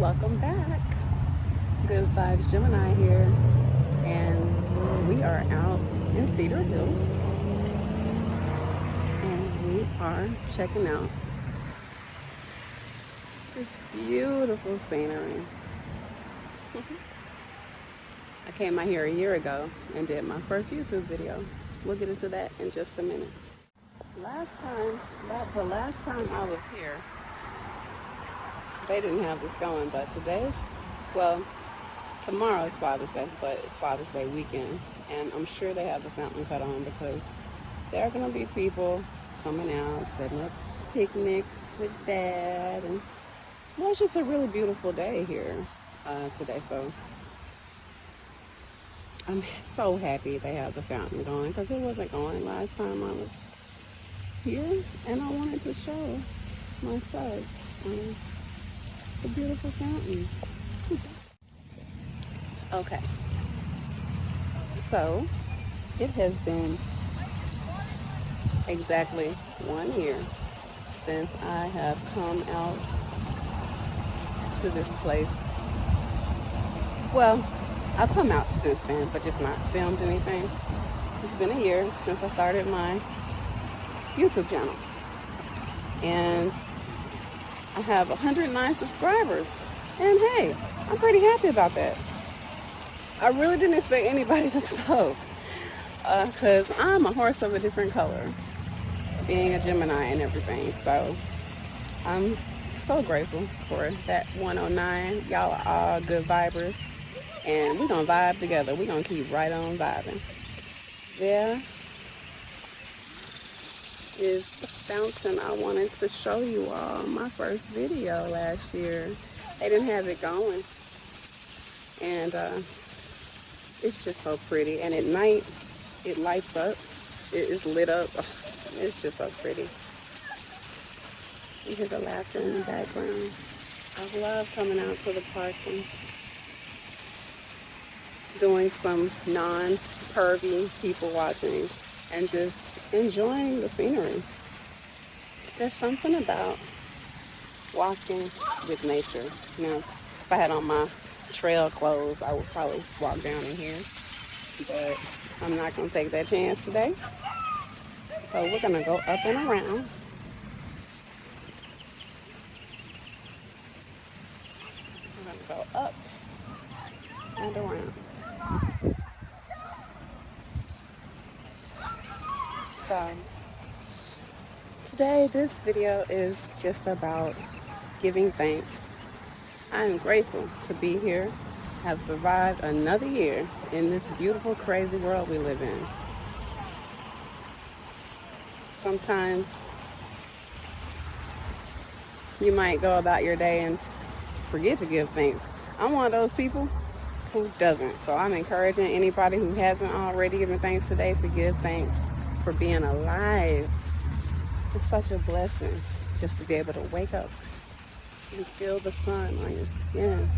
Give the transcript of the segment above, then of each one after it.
Welcome back. Good Vibes Gemini here, and we are out in Cedar Hill, and we are checking out this beautiful scenery. I came out here a year ago and did my first YouTube video. We'll get into that in just a minute. The last time I was here, they didn't have this going, but tomorrow is Father's Day, but it's Father's Day weekend, and I'm sure they have the fountain cut on because there are going to be people coming out, setting up picnics with Dad, and it's just a really beautiful day here today, so I'm so happy they have the fountain going because it wasn't going last time I was here, and I wanted to show my subs the beautiful fountain. Okay, so it has been exactly 1 year since I have come out to this place. Well, I've come out since then, but just not filmed anything. It's been a year since I started my YouTube channel, and I have 109 subscribers, and hey, I'm pretty happy about that. I really didn't expect anybody to so, because I'm a horse of a different color, being a Gemini and everything, so I'm so grateful for that 109. Y'all are all good vibers, and we're gonna vibe together. We're gonna keep right on vibing. There is the fountain I wanted to show you all. My first video last year, they didn't have it going, and it's just so pretty, and at night it lights up. It is lit up. It's just so pretty. You hear the laughter in the background. I love coming out to the park and doing some non-pervy people watching and just enjoying the scenery. There's something about walking with nature. Now, if I had on my trail clothes, I would probably walk down in here, but I'm not going to take that chance today. So we're going to go up and around. We're going to go up and around. So today, this video is just about giving thanks. I am grateful to be here, have survived another year in this beautiful, crazy world we live in. Sometimes you might go about your day and forget to give thanks. I'm one of those people who doesn't. So I'm encouraging anybody who hasn't already given thanks today to give thanks for being alive. It's such a blessing just to be able to wake up and feel the sun on your skin.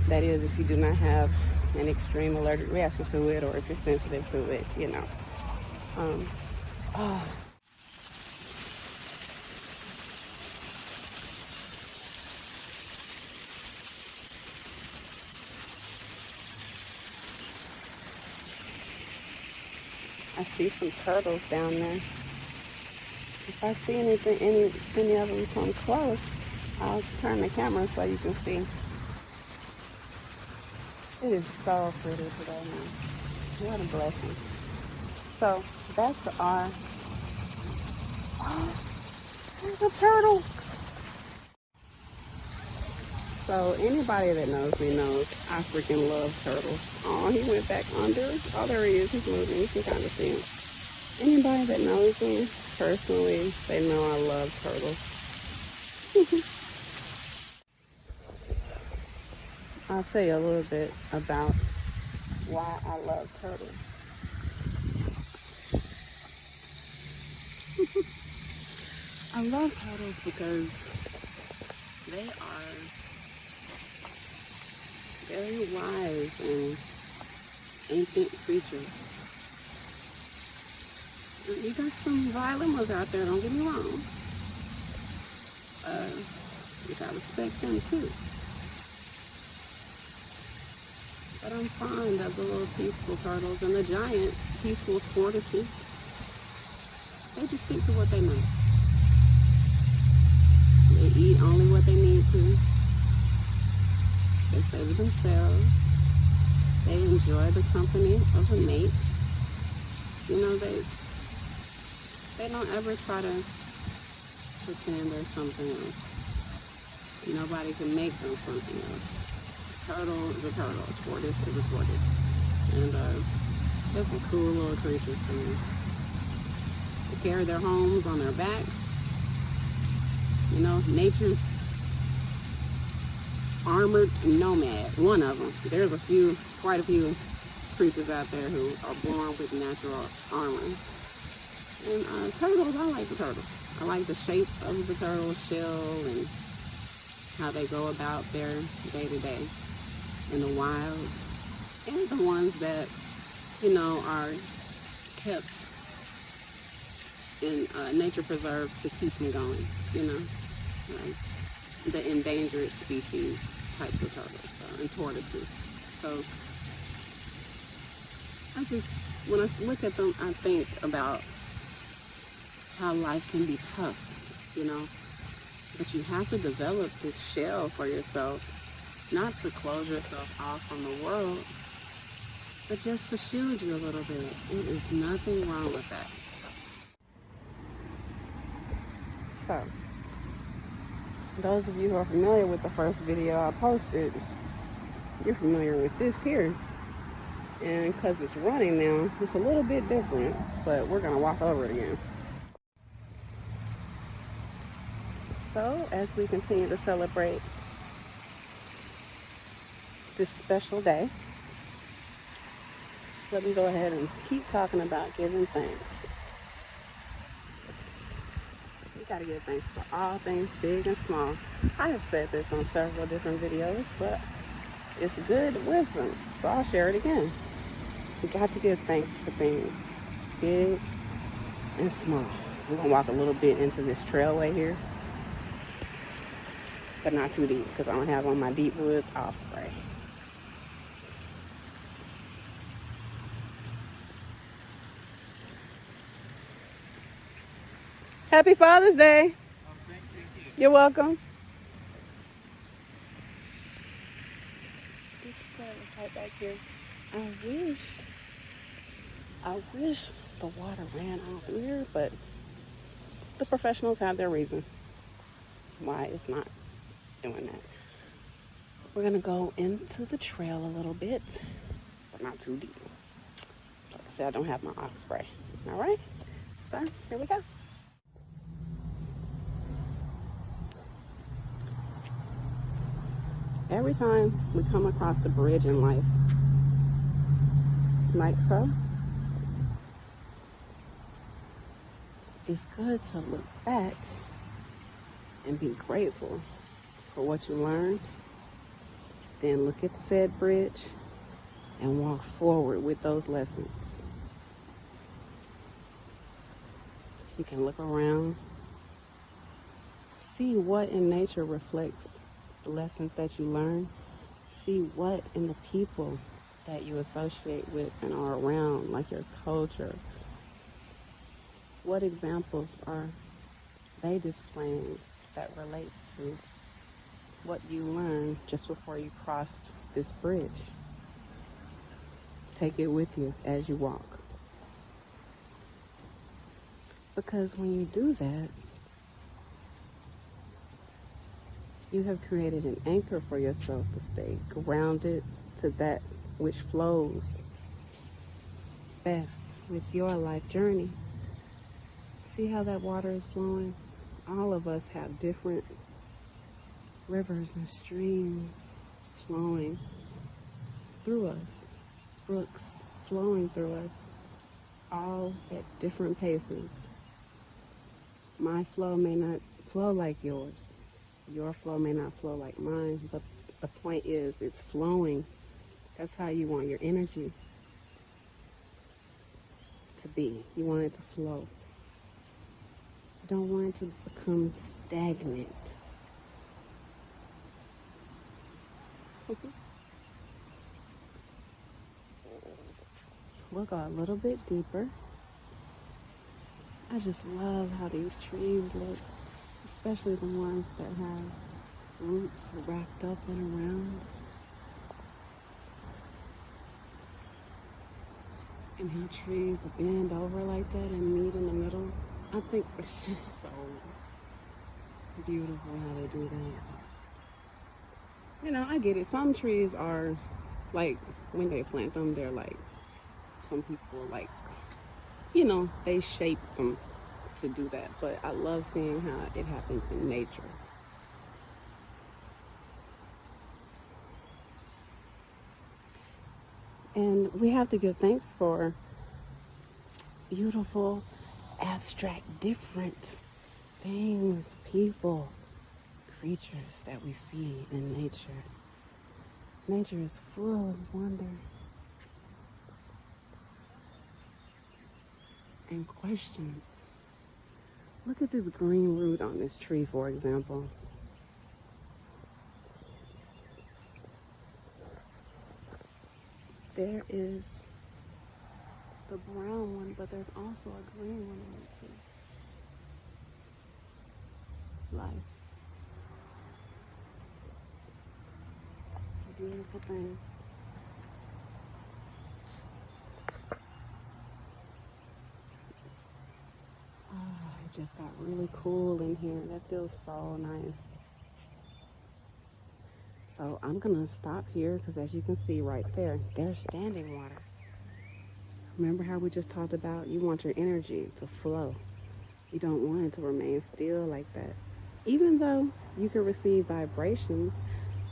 That is, if you do not have an extreme allergic reaction to it, or if you're sensitive to it, you know. I see some turtles down there. If I see any of them come close, I'll turn the camera so you can see. It is so pretty today, man. What a blessing. So back to our, there's a turtle. So anybody that knows me knows I freaking love turtles. Oh, he went back under. Oh, there he is. He's moving. You can kind of see him. Anybody that knows me personally, they know I love turtles. I'll tell you a little bit about why I love turtles. I love turtles because they are very wise and ancient creatures. You got some violent ones out there, don't get me wrong. You gotta respect them too. But I'm fond of the little peaceful turtles and the giant peaceful tortoises. They just stick to what they know. They eat only what they need to. They stay to themselves. They enjoy the company of a mate. You know, they don't ever try to pretend they're something else. Nobody can make them something else. Turtle is a turtle. A tortoise is a tortoise. And they're some cool little creatures to me. They carry their homes on their backs. You know, nature's armored nomad. One of them. There's quite a few creatures out there who are born with natural armor. And turtles, I like the turtles. I like the shape of the turtle shell and how they go about their day-to-day in the wild. And the ones that, you know, are kept in nature preserves to keep them going, you know. Like the endangered species types of turtles and tortoises. So when I look at them, I think about how life can be tough, you know. But you have to develop this shell for yourself, not to close yourself off from the world, but just to shield you a little bit. It is nothing wrong with that. So, those of you who are familiar with the first video I posted, you're familiar with this here. And because it's running now, it's a little bit different, but we're gonna walk over it again. So, as we continue to celebrate this special day, let me go ahead and keep talking about giving thanks. You gotta give thanks for all things big and small. I have said this on several different videos, but it's good wisdom, so I'll share it again. You got to give thanks for things big and small. We're gonna walk a little bit into this trailway here, but not too deep because I don't have on my Deep Woods off spray. Happy Father's Day. Oh, thank you. You're welcome. This is what it was right back here. I wish the water ran out here, but the professionals have their reasons why it's not doing that. We're gonna go into the trail a little bit, but not too deep. Like I said, I don't have my off spray. All right, so here we go. Every time we come across a bridge in life, like so, it's good to look back and be grateful for what you learned, then look at the said bridge and walk forward with those lessons. You can look around, see what in nature reflects the lessons that you learn, see what in the people that you associate with and are around, like your culture, what examples are they displaying that relates to what you learned just before you crossed this bridge. Take it with you as you walk. Because when you do that, you have created an anchor for yourself to stay grounded to that which flows best with your life journey. See how that water is flowing? All of us have different rivers and streams flowing through us, brooks flowing through us, all at different paces. My flow may not flow like yours. Your flow may not flow like mine, but the point is it's flowing. That's how you want your energy to be. You want it to flow. You don't want it to become stagnant. we'll go a little bit deeper. I just love how these trees look, especially the ones that have roots wrapped up and around. And how trees bend over like that and meet in the middle. I think it's just so beautiful how they do that. You know, I get it. Some trees are like, when they plant them, they're like, some people like, you know, they shape them to do that. But I love seeing how it happens in nature. And we have to give thanks for beautiful, abstract, different things, people, creatures that we see in nature. Nature is full of wonder and questions. Look at this green root on this tree, for example. There is the brown one, but there's also a green one in it too. Life. A beautiful thing. Oh, it just got really cool in here. That feels so nice. So I'm gonna stop here because as you can see right there, there's standing water. Remember how we just talked about you want your energy to flow. You don't want it to remain still like that. Even though you can receive vibrations,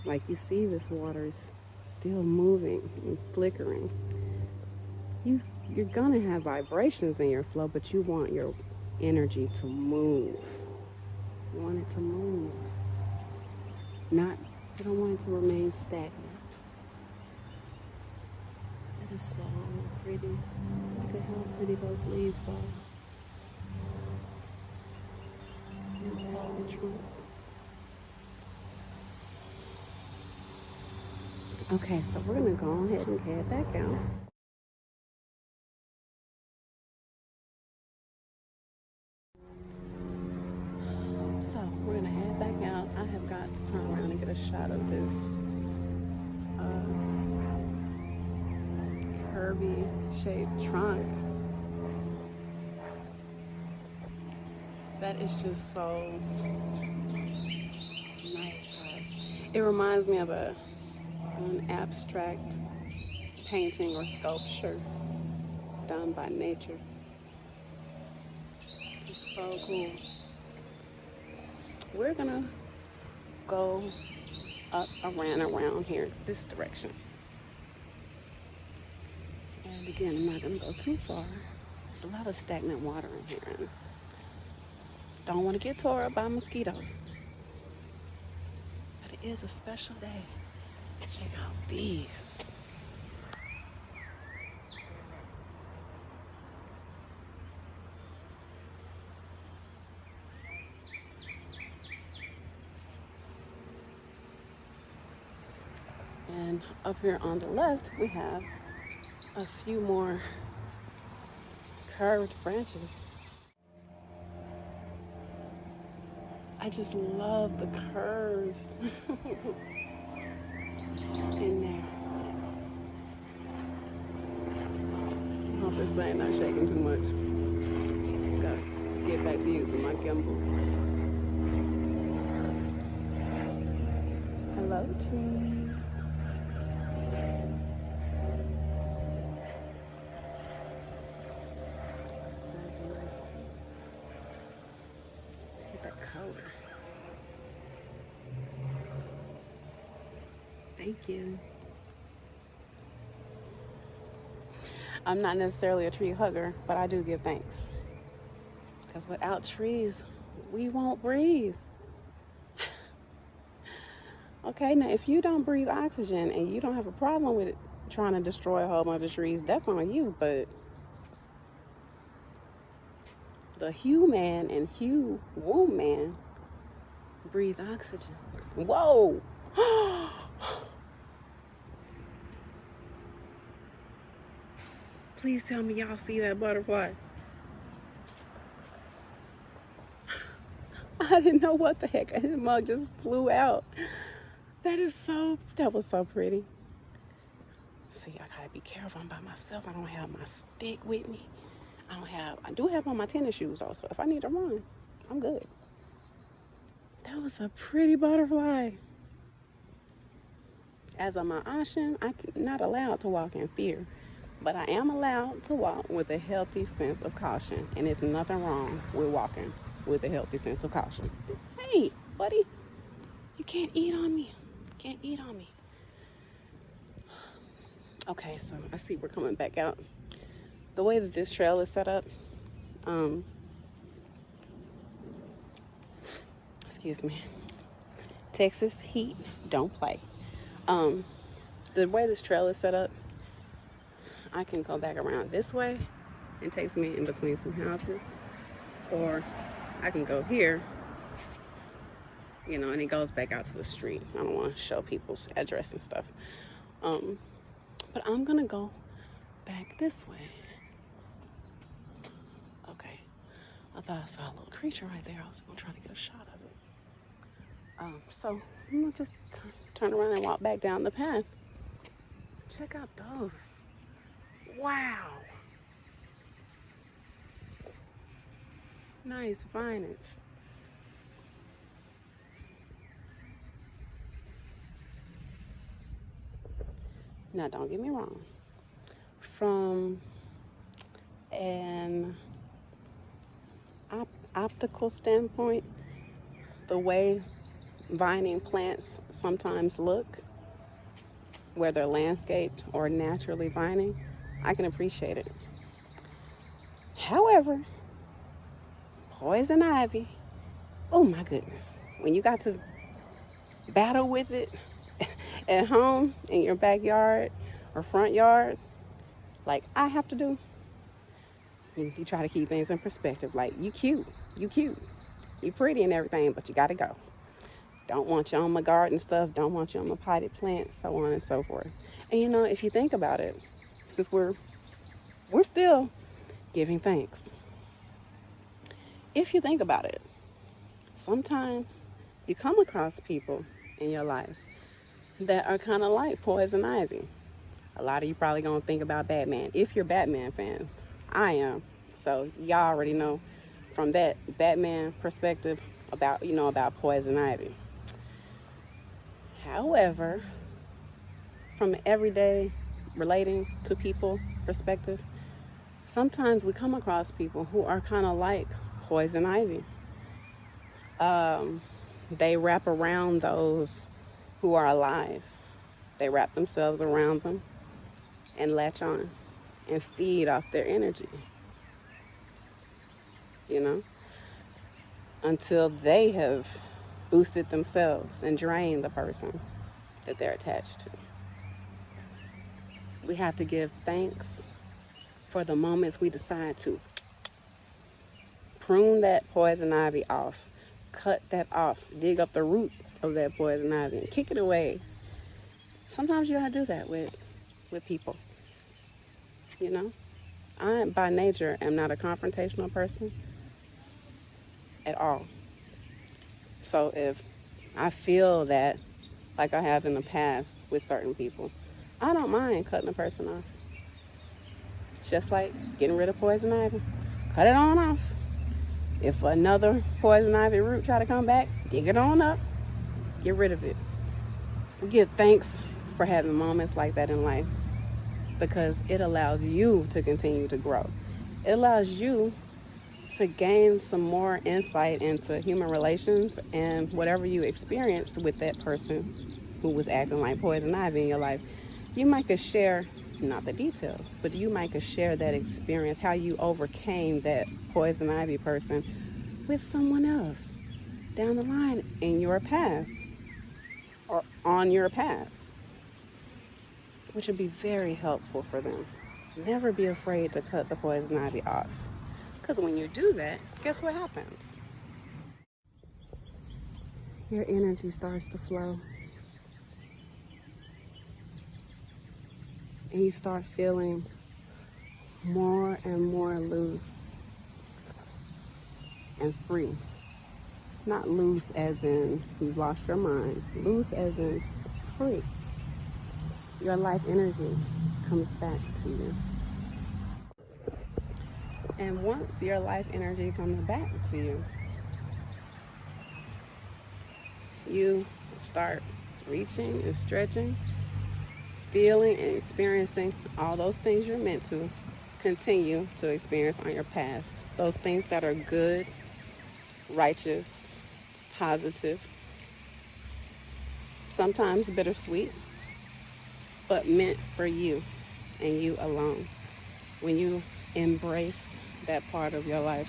like you see this water is still moving and flickering. You're gonna have vibrations in your flow, but you want your energy to move. You want it to move. You don't want it to remain stagnant. That is so pretty. Look at how pretty those leaves are. It's healthy trunk. Okay, so we're gonna go ahead and head back out. So we're gonna head back out. I have got to turn around and get a shot of this curvy shaped trunk. That is just so nice, guys. It reminds me of an abstract painting or sculpture done by nature. It's so cool. We're gonna go up around here this direction. And again, I'm not gonna go too far. There's a lot of stagnant water in here and don't want to get tore up by mosquitoes. But it is a special day. Check out these. And up here on the left, we have a few more curved branches. I just love the curves in there. I hope this thing not shaking too much. Gotta get back to using my gimbal. Hello, trees. Color. Thank you. I'm not necessarily a tree hugger, but I do give thanks. Because without trees, we won't breathe. Okay, now if you don't breathe oxygen and you don't have a problem with it trying to destroy a whole bunch of trees, that's on you, but the human and woman breathe oxygen. Whoa! Please tell me y'all see that butterfly. I didn't know what the heck. His mug just flew out. That was so pretty. See, I gotta be careful. I'm by myself. I don't have my stick with me. I do have on my tennis shoes also. If I need to run, I'm good. That was a pretty butterfly. As a Ma'ashin, I'm not allowed to walk in fear, but I am allowed to walk with a healthy sense of caution, and there's nothing wrong with walking with a healthy sense of caution. Hey, buddy, you can't eat on me. You can't eat on me. Okay, so I see we're coming back out. The way that this trail is set up, excuse me, Texas heat don't play. The way this trail is set up, I can go back around this way. It takes me in between some houses, or I can go here, you know, and it goes back out to the street. I don't want to show people's address and stuff. But I'm gonna go back this way. Okay, I thought I saw a little creature right there. I was gonna try to get a shot of it. So I'm gonna just turn around and walk back down the path. Check out those. Wow. Nice vinage. Now, don't get me wrong. From an optical standpoint, the way vining plants sometimes look, whether they're landscaped or naturally vining, I can appreciate it. However, poison ivy, oh my goodness, when you got to battle with it at home in your backyard or front yard, like I have to do, you try to keep things in perspective. Like, you cute, you pretty and everything, but you gotta go. Don't want you on my garden stuff, don't want you on my potted plants, so on and so forth. And you know, if you think about it, since we're still giving thanks, if you think about it, sometimes you come across people in your life that are kind of like poison ivy. A lot of you probably gonna think about Batman. If you're Batman fans, I am. So y'all already know from that Batman perspective about, you know, about poison ivy. However, from an everyday relating to people perspective, sometimes we come across people who are kind of like poison ivy. They wrap around those who are alive. They wrap themselves around them and latch on and feed off their energy, you know, until they have boosted themselves and drained the person that they're attached to. We have to give thanks for the moments we decide to prune that poison ivy off, cut that off, dig up the root of that poison ivy and kick it away. Sometimes you gotta do that with people, you know. I, by nature, am not a confrontational person at all. So if I feel that, like I have in the past with certain people, I don't mind cutting a person off. Just like getting rid of poison ivy, cut it on off. If another poison ivy root try to come back, dig it on up, get rid of it. We give thanks for having moments like that in life, because it allows you to continue to grow. It allows you to gain some more insight into human relations and whatever you experienced with that person who was acting like poison ivy in your life. You might could share, not the details, but you might could share that experience, how you overcame that poison ivy person with someone else down the line in your path or on your path, which would be very helpful for them. Never be afraid to cut the poison ivy off, because when you do that, guess what happens? Your energy starts to flow, and you start feeling more and more loose and free. Not loose as in you've lost your mind, loose as in free. Your life energy comes back to you. And once your life energy comes back to you, you start reaching and stretching, feeling and experiencing all those things you're meant to continue to experience on your path. Those things that are good, righteous, positive, sometimes bittersweet, but meant for you and you alone. When you embrace that part of your life,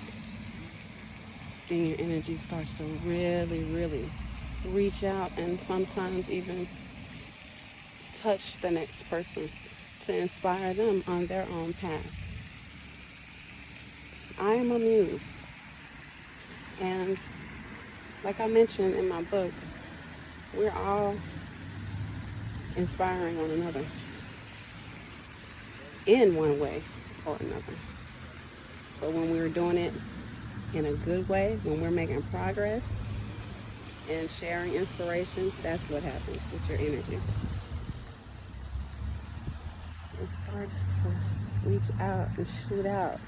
then your energy starts to really, really reach out and sometimes even touch the next person to inspire them on their own path. I am a muse, and like I mentioned in my book, we're all inspiring one another in one way or another. But when we're doing it in a good way, when we're making progress and sharing inspiration, that's what happens with your energy. It starts to reach out and shoot out.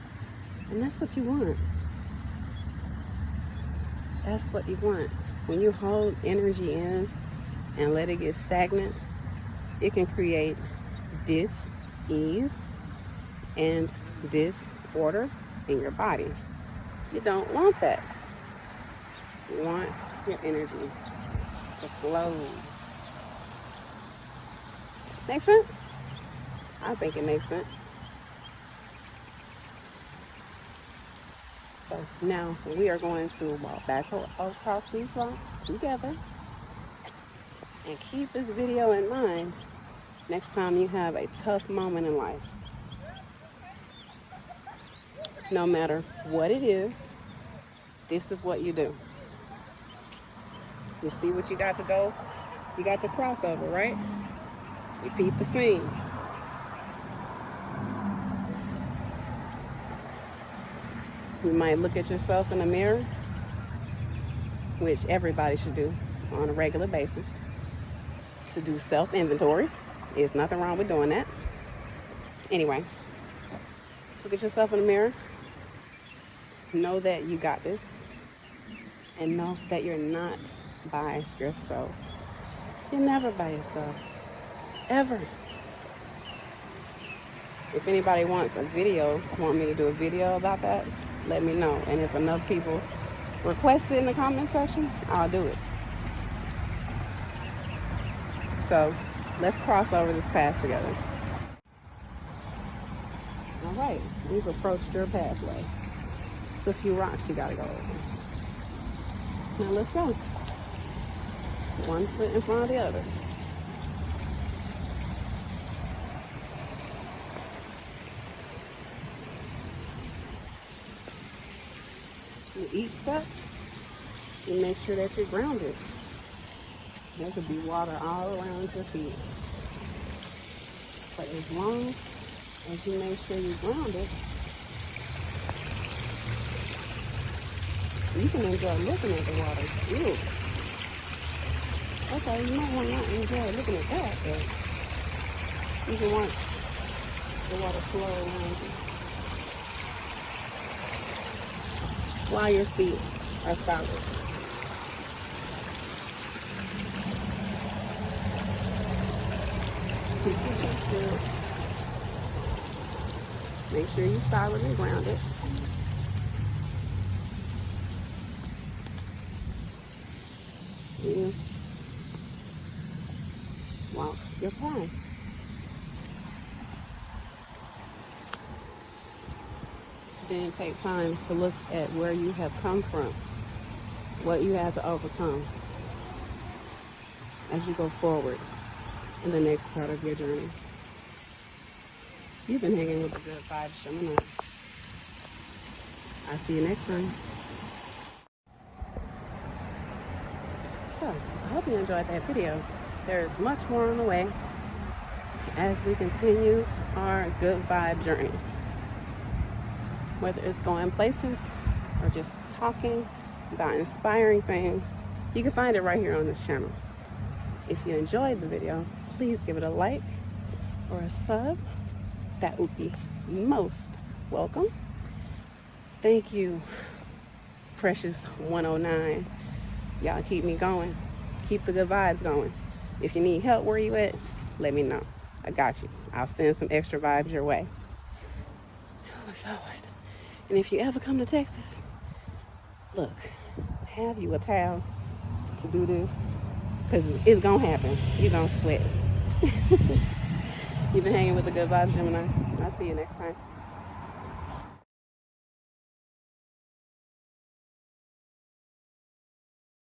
And that's what you want. That's what you want. When you hold energy in and let it get stagnant, it can create dis-ease and disorder in your body. You don't want that. You want your energy to flow. Make sense? I think it makes sense. So now we are going to walk back across these rocks together, and keep this video in mind next time you have a tough moment in life. No matter what it is, this is what you do. You see what you got to go? You got to cross over, right? Repeat the scene. You might look at yourself in the mirror, which everybody should do on a regular basis, to do self-inventory. There's nothing wrong with doing that. Anyway, look at yourself in the mirror. Know that you got this. And know that you're not by yourself. You're never by yourself. Ever. If anybody wants a video, want me to do a video about that, let me know. And if enough people request it in the comment section, I'll do it. So let's cross over this path together. All right, we've approached your pathway. Just a few rocks you gotta go over. Now let's go. One foot in front of the other. With each step, you make sure that you're grounded. There could be water all around your feet. But as long as you make sure you're grounded, you can enjoy looking at the water. Ew. Okay, you might want to not enjoy looking at that, but you can watch the water flow around you while your feet are solid. Keep your chest good. Make sure you're solid and grounded. You walk your path. Then take time to look at where you have come from, what you have to overcome as you go forward in the next part of your journey. You've been hanging with a good vibe, Gemini. I'll see you next time. So, I hope you enjoyed that video. There is much more on the way as we continue our good vibe journey. whether it's going places or just talking about inspiring things, you can find it right here on this channel. If you enjoyed the video, please give it a like or a sub. That would be most welcome. Thank you, Precious 109. Y'all keep me going. Keep the good vibes going. If you need help where you at, let me know. I got you. I'll send some extra vibes your way. Oh, Lord. And if you ever come to Texas, look, have you a towel to do this? Because it's going to happen. You're going to sweat. You've been hanging with the good vibes, Gemini. I'll see you next time.